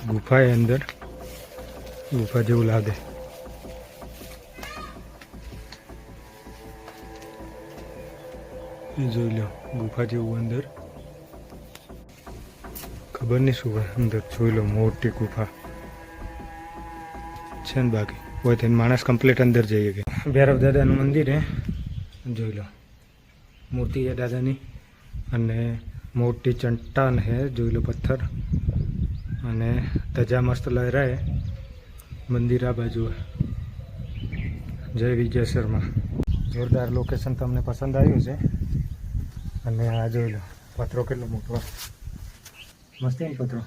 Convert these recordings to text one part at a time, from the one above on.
गुफा है अंदर, गुफा जेवू लागे। જોઈ લો ગુફા જેવું અંદર, ખબર નહીં શું હોય અંદર। જોઈ લો મોટી ગુફા છે ને, બાકી હોય તો માણસ કમ્પ્લીટ અંદર જઈએ કે। ભૈરવ દાદાનું મંદિર હે, જોઈ લો મૂર્તિ है દાદાની, અને મોટી ચટ્ટાન है, જોઈ લો પથ્થર, અને ધજા મસ્ત લહેરાય। મંદિર આ બાજુ જય વિજય શર્મા। જોરદાર લોકેશન તમને પસંદ આવ્યું છે। અને આ જોઈ લો પથરો કેટલો મોટો મસ્ત છે પથરો।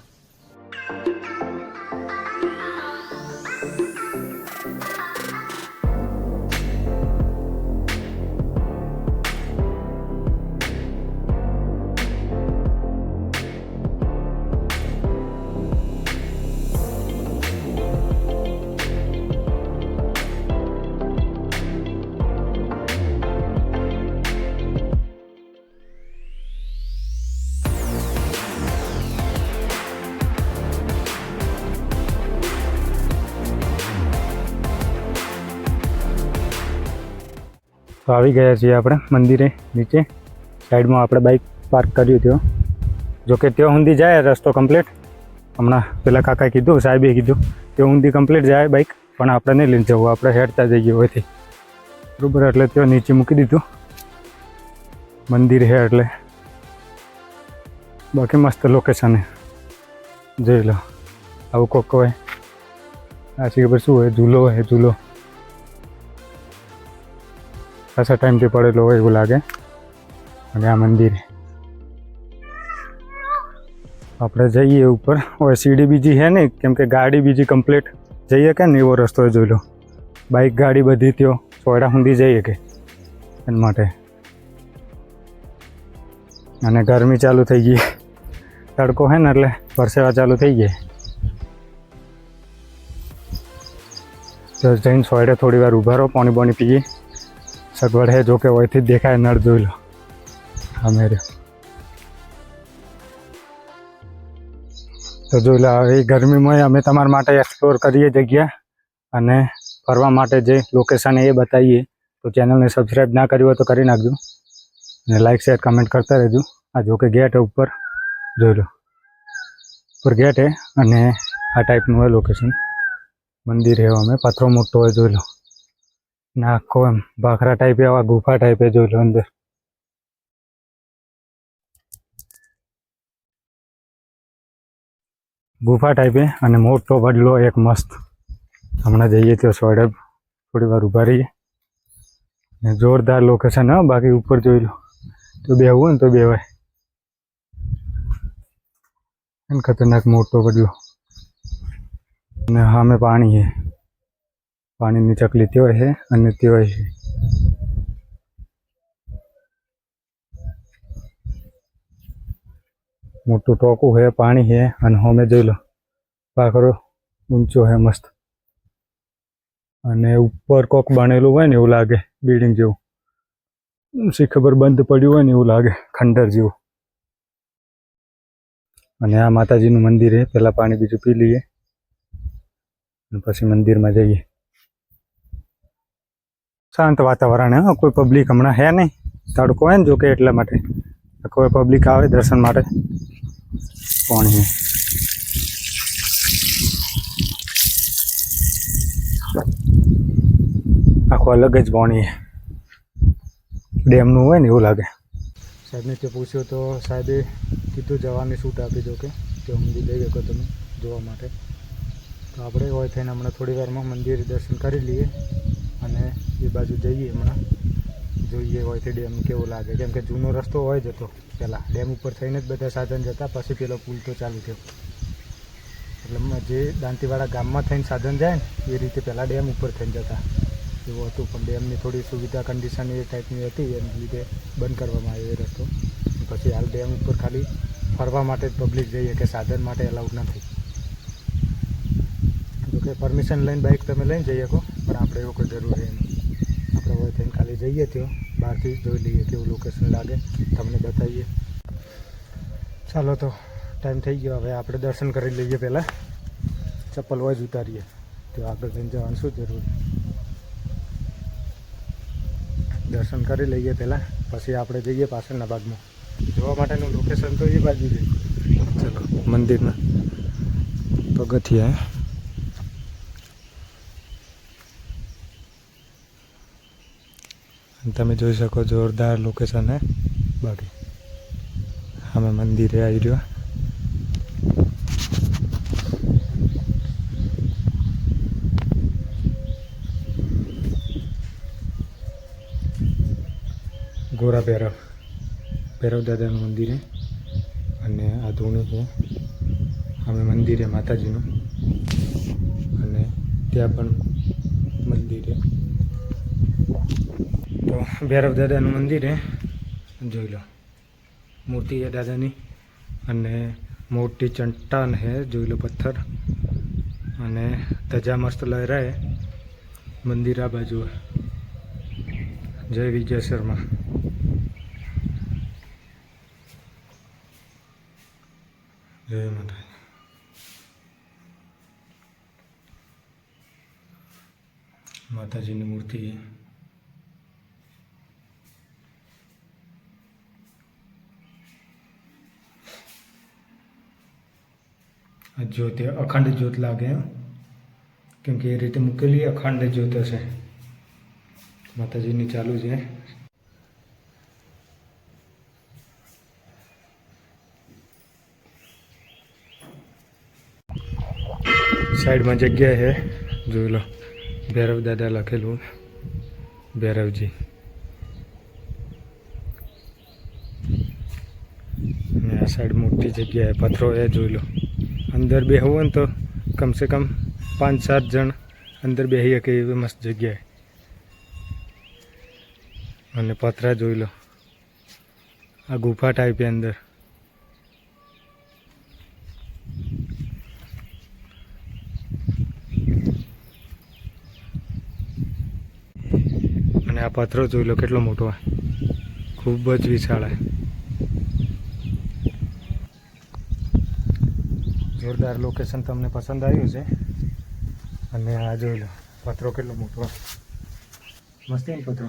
तो આવી ગયા છીએ આપણે મંદિરે નીચે। સાઈડમાં આપણે બાઇક પાર્ક કર્યું ત્યાં, જો કે ત્યાં ઊંધી જાય રસ્તો કમ્પ્લીટ। હમણાં પેલા કાકાએ કીધું, સાહેબે કીધું ત્યાં ઊંધી કમ્પ્લીટ જાય બાઇક, પણ આપણે નહીં લઈને જવું, આપણે હેડતા જઈએ હોયથી બરાબર। એટલે ત્યાં નીચે મૂકી દીધું, મંદિર છે એટલે। બાકી મસ્ત લોકેશન છે, જોઈ લો। આવું કોક હોય, આછી ખબર શું હોય, ઝૂલો હોય, ઝૂલો ખાસા ટાઈમથી પડેલો હોય એવું લાગે। અને આ મંદિર આપણે જઈએ ઉપર, હવે સીડી બીજી છે નહીં, કેમ કે ગાડી બીજી કમ્પ્લીટ જઈએ કે ને એવો રસ્તો જોઈ લો। બાઇક ગાડી બધી ત્યો સોયડા સુધી જઈએ કે એના માટે। અને ગરમી ચાલુ થઈ ગઈ, તડકો છે ને એટલે પરસેવા ચાલુ થઈ ગઈ। તો જઈને સોયડે થોડી વાર ઊભા રહો, પાણી પાણી પીએ। સગવડ है, જો કે વહીથી જ દેખાય નળ, જોઈ લો અમે રહ્યો। તો જોઈ લો એ ગરમીમાં અમે તમારા માટે એક્સપ્લોર કરીએ જગ્યા, અને ફરવા માટે જે લોકેશન એ બતાવીએ। તો ચેનલને સબસ્ક્રાઈબ ના કરી હોય તો કરી નાખજો, અને લાઈક શેર કમેન્ટ કરતા રહેજો। આ જો કે ગેટ ઉપર જોઈ લો, ઉપર ગેટ है, અને આ ટાઈપનું હોય લોકેશન। મંદિર है, અમે પથરો મોટો હોય, જોઈ લો ના આખો એમ ભાખરા ટાઈપે, આવા ગુફા ટાઈપે જોઈ લો અંદર। ગુફા ટાઈપે અને મોટો વડલો એક મસ્ત। હમણાં જઈએ તો સોયડે થોડી વાર ઊભા રહીએ, ને જોરદાર લોકેશન હા। બાકી ઉપર જોઈ લો તો બેહવું હોય ને તો બેવાય, ખતરનાક મોટો વડલો। અને સામે પાણી છે, પાણીની ચકલી त्यो है અને त्यो है। મોટું ટોકું है, પાણી है, અને હોમે જોઈ લો પાખરો ઊંચો है મસ્ત। અને ઉપર કોક બનેલું હોય ને એવું લાગે, બિલ્ડિંગ જેવું, શી ખબર બંધ પડ્યું હોય ને એવું લાગે, ખંડર જેવું। અને આ માતાજીનું મંદિર है। પહેલાં પાણી બીજું પી લઈએ અને પછી મંદિરમાં જઈએ। શાંત વાતાવરણ है, કોઈ પબ્લિક હમણાં है નહીં, તડકો है ને જો કે એટલા માટે કોઈ પબ્લિક આવે દર્શન માટે। પાણી આખું અલગ જ પાણી છે, ડેમનું હોય ને એવું લાગે। સાહેબને તે પૂછ્યું તો સાહેબે કીધું જવાની છૂટ આપી દો, કે ઊંધી જઈ શકો તમે જોવા માટે। તો આપણે હોય થઈને હમણાં થોડી વારમાં મંદિર દર્શન કરી લઈએ, અને એ બાજુ જઈએ હમણાં, જોઈએ હોયથી ડેમ કેવો લાગે। કેમ કે જૂનો રસ્તો હોય જતો, પહેલાં ડેમ ઉપર થઈને જ બધા સાધન જતા, પછી પેલો પુલ તો ચાલુ થયો। એટલે જે દાંતીવાડા ગામમાં થઈને સાધન જાય ને એ રીતે પહેલાં ડેમ ઉપર થઈને જતા એવું હતું, પણ ડેમની થોડી સુવિધા કન્ડિશન એ ટાઈપની હતી, એના લીધે બંધ કરવામાં આવ્યો એ રસ્તો। પછી હાલ ડેમ ઉપર ખાલી ફરવા માટે જ પબ્લિક જઈએ, કે સાધન માટે એલાઉડ નથી। જોકે પરમિશન લઈને બાઇક તમે લઈને જઈ શકો, પણ આપણે એવું કોઈ જરૂરી નહીં। આપણે હોય થઈને ખાલી જઈએ ત્યાં બહારથી જોઈ લઈએ કેવું લોકેશન લાગે, તમને બતાવીએ। ચાલો તો ટાઈમ થઈ ગયો, હવે આપણે દર્શન કરી લઈએ પહેલાં, ચપ્પલ હોય જ ઉતારીએ, તો આગળ જઈને જવાનું શું જરૂર. દર્શન કરી લઈએ પહેલાં, પછી આપણે જઈએ પાછળના ભાગમાં. જોવા માટેનું લોકેશન તો એ બાજુ છે. ચલો મંદિરના પગથિયા. તમે જોઈ શકો જોરદાર લોકેશન હે. બાકી અમે મંદિરે આવી રહ્યો. ગોરા ભૈરવ દાદાનું મંદિર છે અને આ ધૂણી છે. અમે મંદિરે માતાજીનું, અને ત્યાં પણ મંદિર છે. તો ભૈરવ દાદાનું મંદિર છે, જોઈ લો. મૂર્તિ છે દાદાની, અને મોટી ચટ્ટાન છે, જોઈ લો પથ્થર, અને ધજા મસ્ત લહેરાય. મંદિર આ બાજુ. જય વિજય શર્મા. જય માતા. માતાજીની મૂર્તિ. આ જ્યોત અખંડ જ્યોત લાગે, કેમ કે એ રીતે મૂકેલી અખંડ જ્યોત હશે. માતાજીની ચાલુ છે. સાઈડમાં જગ્યા છે, જોઈ લો. ભૈરવ દાદા લખેલું, ભૈરવજી. અને આ સાઈડ મોટી જગ્યા છે, પથ્થરો છે, જોઈ લો. અંદર બેહવું હોય ને તો કમસે કમ 5-7 જણ અંદર બેસી શકે એવી મસ્ત જગ્યાએ. અને પથરા જોઈ લો. આ ગુફા ટાઈપ અંદર. અને આ પથરો જોઈ લો કેટલો મોટો હોય, ખૂબ જ વિશાળ હોય. જોરદાર લોકેશન તમને પસંદ આવ્યું છે. અને આ જોઈ લો પથરો કેટલો મોટો હોય, મસ્ત ને પથરો.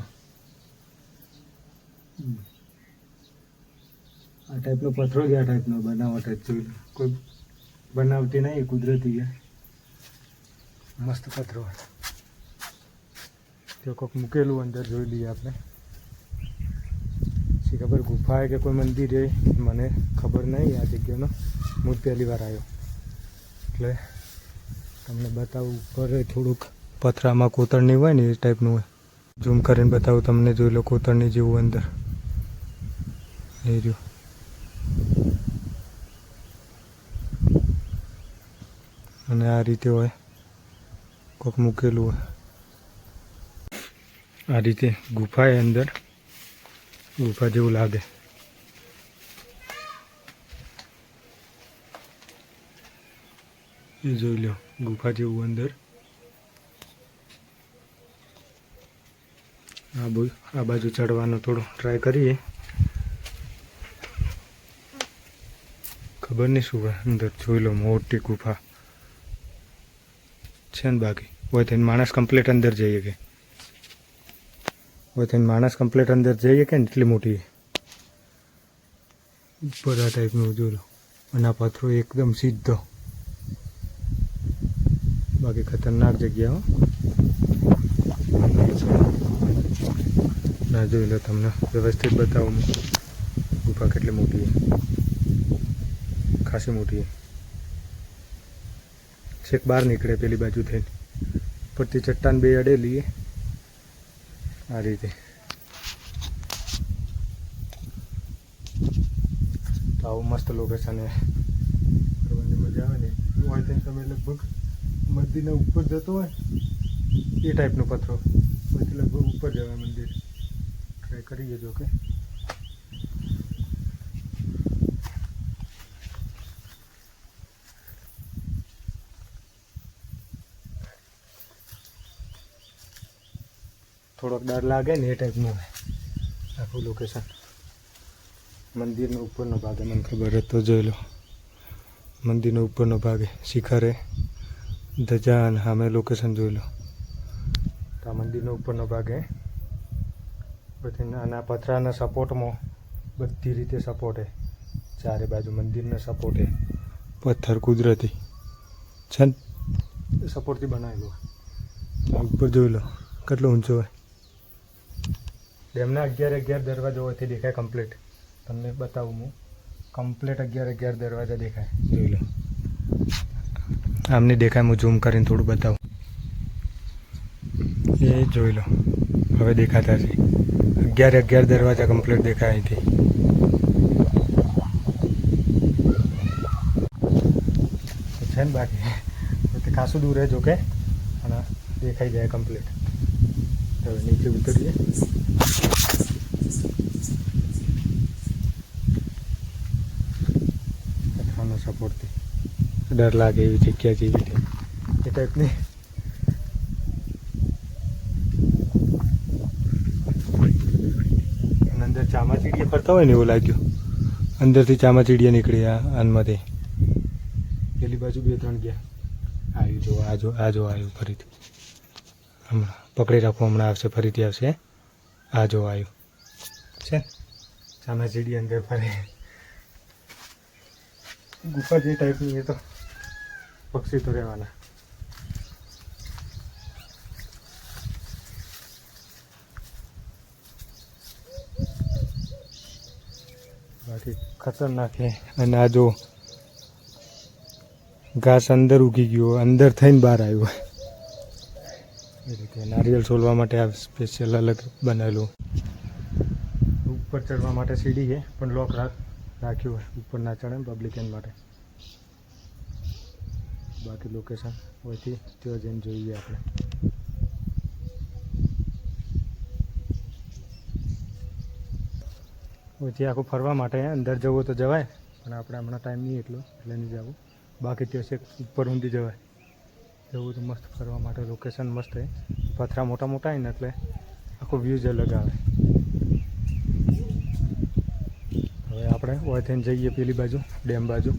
આ ટાઈપનો પથરો જ આ ટાઈપનો બનાવટ જ જોઈ લો. કોઈ બનાવટી નહીં, કુદરતી છે. મસ્ત પથરો. તો કોઈક મૂકેલું અંદર જોઈ લઈએ આપણે. શી ખબર ગુફા કે કોઈ મંદિર છે, મને ખબર નહીં આ જગ્યાનો. હું પહેલી વાર આવ્યો એટલે તમને બતાવું. ઉપર થોડુંક પથરામાં કોતરણી હોય ને એ ટાઈપનું હોય. ઝૂમ કરીને બતાવું તમને, જોઈ લો કોતરણી જેવું અંદર એ રહ્યું. અને આ રીતે હોય, કોઈક મૂકેલું હોય આ રીતે. ગુફા એ અંદર, ગુફા જેવું લાગે. એ જોઈ લો ગુફા જેવું અંદર. આ બાજુ ચડવાનો થોડો ટ્રાય કરીએ. ખબર નહીં શું હોય અંદર. જોઈ લો મોટી ગુફા છે ને. બાકી હોય થઈને માણસ કમ્પ્લીટ અંદર જઈએ કે, હોય થઈને માણસ કમ્પ્લીટ અંદર જઈએ કે ને, એટલી મોટી ઉપર આ ટાઈપનું જોઈ લો. અને આ પથરો એકદમ સીધો. બાકી ખતરનાક જગ્યા હો. ના જોઈ લો, તમને વ્યવસ્થિત બતાવું. ગુફા કેટલી મોટી છે, ખાસી મોટી છે. છેક બહાર નીકળે પેલી બાજુ થઈને. પરથી ચટ્ટાન બે અડેલી આ રીતે. તો આવું મસ્ત લોકેશન છે, ફરવાની મજા આવે ને. હોય ત્યાં તમે લગભગ મંદિરના ઉપર જતો હોય એ ટાઈપનો પથરો, પછી લગભગ ઉપર જવાય મંદિર. ટ્રાય કરી જજો કે. થોડોક ડર લાગે ને એ ટાઈપનું આખું લોકેશન. મંદિરનો ઉપરનો ભાગ મને ખબર હતો, જોઈ લો. મંદિરનો ઉપરનો ભાગ શિખરે, ધજા અને સામે લોકેશન જોઈ લો. તો આ મંદિરનો ઉપરનો ભાગ હે. બધી નાના પથરાના સપોર્ટમાં બધી રીતે સપોર્ટ હે. ચારે બાજુ મંદિરના સપોર્ટ હે. પથ્થર કુદરતી છે ને સપોર્ટથી બનાવેલું. ઉપર જોઈ લો કેટલો ઊંચો હોય. ડેમના 11 દરવાજા હોયથી દેખાય કમ્પ્લીટ. તમને બતાવું હું. કમ્પ્લીટ 11 દરવાજા દેખાય. જોઈ લો. આમને દેખાય, હું ઝૂમ કરીને થોડું બતાવું. એ જોઈ લો, હવે દેખાતા છે. 11 દરવાજા કમ્પ્લીટ દેખાય અહીંથી. છે ને બાકી ખાસું દૂર જો કે અને દેખાઈ જાય કમ્પ્લીટ. હવે નીચે ઉતરીએ. પથરાનો સપોર્ટથી ડર લાગે એવી જગ્યા જેવી છે એ ટાઈપની. અને અંદર ચામાચીડિયા ફરતા હોય ને એવું લાગ્યું. અંદરથી ચામાચીડિયા નીકળ્યા આનમાંથી. પેલી બાજુ 2-3 ગયા. આવ્યું જો આવ્યું ફરીથી. હમણાં પકડી રાખો, હમણાં આવશે, ફરીથી આવશે. આ જો આવ્યું છે. ચામાચીડી અંદર ફરે. ગુફા જે ટાઈપની એ તો પક્ષી તો રહેવાના. બાકી ખતરનાક છે. અને આ જો ઘાસ અંદર ઉગી ગયો, અંદર થઈને બહાર આવ્યું. એ રીતે નારિયેળ છોલવા માટે આ સ્પેશિયલ અલગ બનાવેલું. ઉપર ચડવા માટે સીડી છે પણ લોક રાખ્યું હોય, ઉપર ના ચડે પબ્લિક એન માટે. બાકી લોકેશન હોયથી ત્યાં જઈને જોઈએ આપણે. હોયથી આખું ફરવા માટે અંદર જવું તો જવાય, પણ આપણે હમણાં ટાઈમ નહીં એટલે નહીં જવું. બાકી ત્યાં છે ઉપર ઊંધી જવાય. જવું તો મસ્ત ફરવા માટે લોકેશન મસ્ત છે. પથરા મોટા મોટા હોય ને એટલે આખો વ્યૂ જ અલગ આવે. હવે આપણે ઓય થઈને જઈએ પેલી બાજુ, ડેમ બાજુ.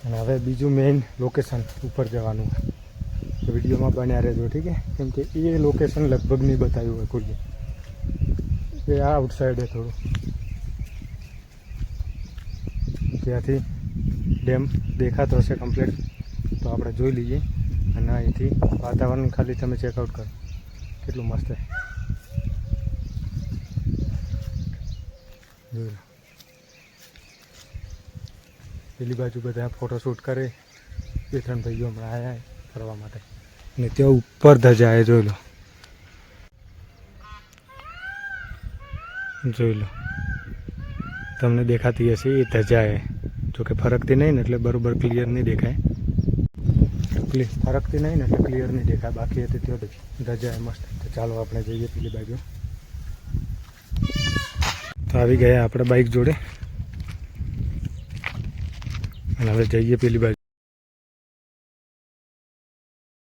અને હવે બીજું મેઇન લોકેશન ઉપર જવાનું. તો વિડીયોમાં બન્યા રહેજો, ઠીક છે? કેમ કે એ લોકેશન લગભગ નહીં બતાવ્યું હોય કોઈ. એ આ આઉટસાઇડ છે થોડું. ત્યાંથી ડેમ દેખાતો હશે કમ્પ્લીટ, તો આપણે જોઈ લઈએ. અને અહીંથી વાતાવરણ ખાલી તમે ચેકઆઉટ કરો કેટલું મસ્ત છે. જોઈ લો. પેલી બાજુ બધા ફોટોશૂટ કરે. 2-3 ભાઈઓ હમણાં આવ્યા ફરવા માટે. અને ત્યાં ઉપર ધજા એ જોઈ લો. જોઈ લો, તમને દેખાતી હશે એ ધજા એ. જોકે ફરકતી નહીં ને એટલે બરાબર ક્લિયર નહીં દેખાય. ફરકતી નહીં ને એટલે ક્લિયર નહીં દેખાય. બાકી હતી ત્યાં ધજા એ મસ્ત. તો ચાલો આપણે જઈએ પેલી બાજુ. તો આવી ગયા આપણે બાઇક જોડે અને હવે જઈએ પેલી બાજુ.